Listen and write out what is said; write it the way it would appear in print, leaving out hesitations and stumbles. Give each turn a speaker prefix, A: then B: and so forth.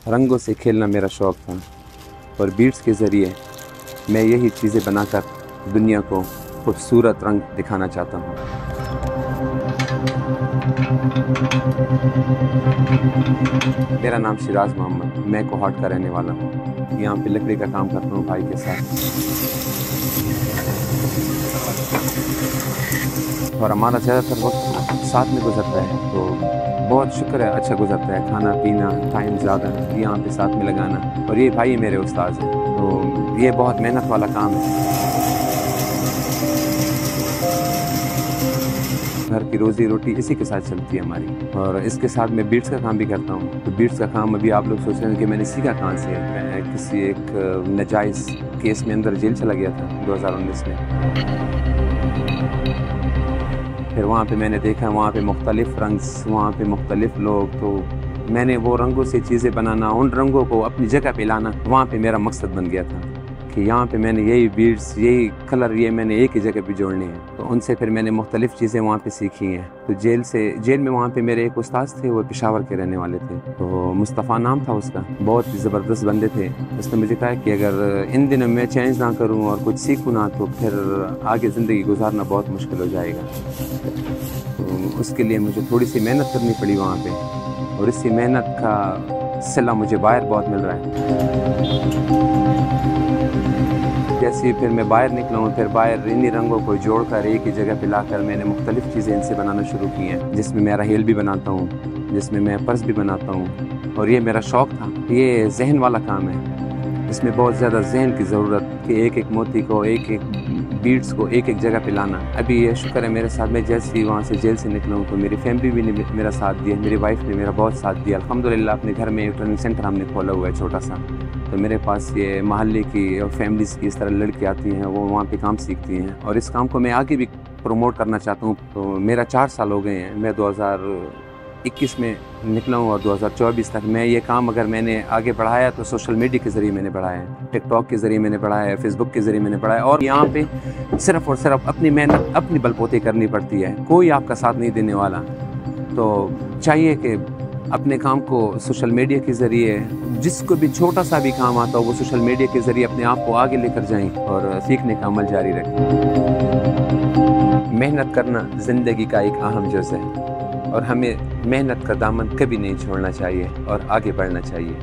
A: रंगों से खेलना मेरा शौक़ था और बीड्स के ज़रिए मैं यही चीज़ें बनाकर दुनिया को खूबसूरत रंग दिखाना चाहता हूँ। मेरा नाम शिराज मोहम्मद, मैं कोहाट का रहने वाला हूँ। यहाँ पे लकड़ी का काम करता हूँ भाई के साथ। और हमारा ज़्यादातर वक्त साथ में गुजरता है, तो बहुत शुक्र है अच्छा गुजरता है। खाना पीना टाइम ज़्यादा यहाँ पे साथ में लगाना। और ये भाई मेरे उस्ताद हैं, तो ये बहुत मेहनत वाला काम है। घर की रोज़ी रोटी इसी के साथ चलती है हमारी। और इसके साथ मैं बीड्स का काम भी करता हूँ। तो बीड्स का काम अभी आप लोग सोच रहे हैं कि मैंने सीखा कहाँ से है। मैं किसी एक नाजायज़ केस में अंदर जेल चला गया था 2019 में। फिर वहाँ पे मैंने देखा वहाँ पे मुख्तलिफ़ रंग, वहाँ पे मुख्तलिफ़ लोग, तो मैंने वो रंगों से चीज़ें बनाना, उन रंगों को अपनी जगह पे लाना, वहाँ पे मेरा मकसद बन गया था कि यहाँ पे मैंने यही बीड्स, यही कलर, ये मैंने एक ही जगह पे जोड़ने हैं। तो उनसे फिर मैंने मुख्तलिफ़ चीज़ें वहाँ पे सीखी हैं। तो जेल में वहाँ पे मेरे एक उस्ताद थे, वो पेशावर के रहने वाले थे, तो मुस्तफ़ा नाम था उसका। बहुत ही ज़बरदस्त बंदे थे। उसने मुझे कहा कि अगर इन दिनों में चेंज ना करूँ और कुछ सीखूँ ना, तो फिर आगे ज़िंदगी गुजारना बहुत मुश्किल हो जाएगा। तो उसके लिए मुझे थोड़ी सी मेहनत करनी पड़ी वहाँ पे, और इसी मेहनत का सिला मुझे बाहर बहुत मिल रहा है। जैसे फिर मैं बाहर निकला हूँ, फिर बाहर इन्हीं रंगों को जोड़कर एक ही जगह पे लाकर मैंने मुख्तलिफ़ चीज़ें इनसे बनाना शुरू की हैं, जिसमें मैं राहेल भी बनाता हूँ, जिसमें मैं पर्स भी बनाता हूँ। और ये मेरा शौक़ था। ये जहन वाला काम है, इसमें बहुत ज़्यादा जहन की ज़रूरत कि एक एक मोती को, एक एक बीड्स को एक एक जगह पे लाना। अभी ये शुक्र है मेरे साथ, मैं जैसे ही वहाँ से जेल से निकला हूँ तो मेरी फैमिली भी ने मेरा साथ दिया, मेरी वाइफ ने मेरा बहुत साथ दिया। अल्हम्दुलिल्लाह अपने घर में एक ट्रेनिंग सेंटर हमने खोला हुआ है छोटा सा। तो मेरे पास ये महल्ले की और फैमिलीज़ की इस तरह लड़की आती हैं, वो वहाँ पे काम सीखती हैं, और इस काम को मैं आगे भी प्रमोट करना चाहता हूँ। तो मेरा 4 साल हो गए हैं, मैं 2021 में निकला हूँ और 2024 तक मैं ये काम अगर मैंने आगे बढ़ाया तो सोशल मीडिया के ज़रिए मैंने बढ़ाया है, टिकटॉक के ज़रिए मैंने बढ़ाया है, फेसबुक के ज़रिए मैंने बढ़ाया है। और यहाँ पे सिर्फ़ और सिर्फ अपनी मेहनत, अपनी बलबूते करनी पड़ती है, कोई आपका साथ नहीं देने वाला। तो चाहिए कि अपने काम को सोशल मीडिया के ज़रिए, जिसको भी छोटा सा भी काम आता हो, वो सोशल मीडिया के ज़रिए अपने आप को आगे लेकर जाएं और सीखने का अमल जारी रखें। मेहनत करना ज़िंदगी का एक अहम जुज़ है, और हमें मेहनत का दामन कभी नहीं छोड़ना चाहिए और आगे बढ़ना चाहिए।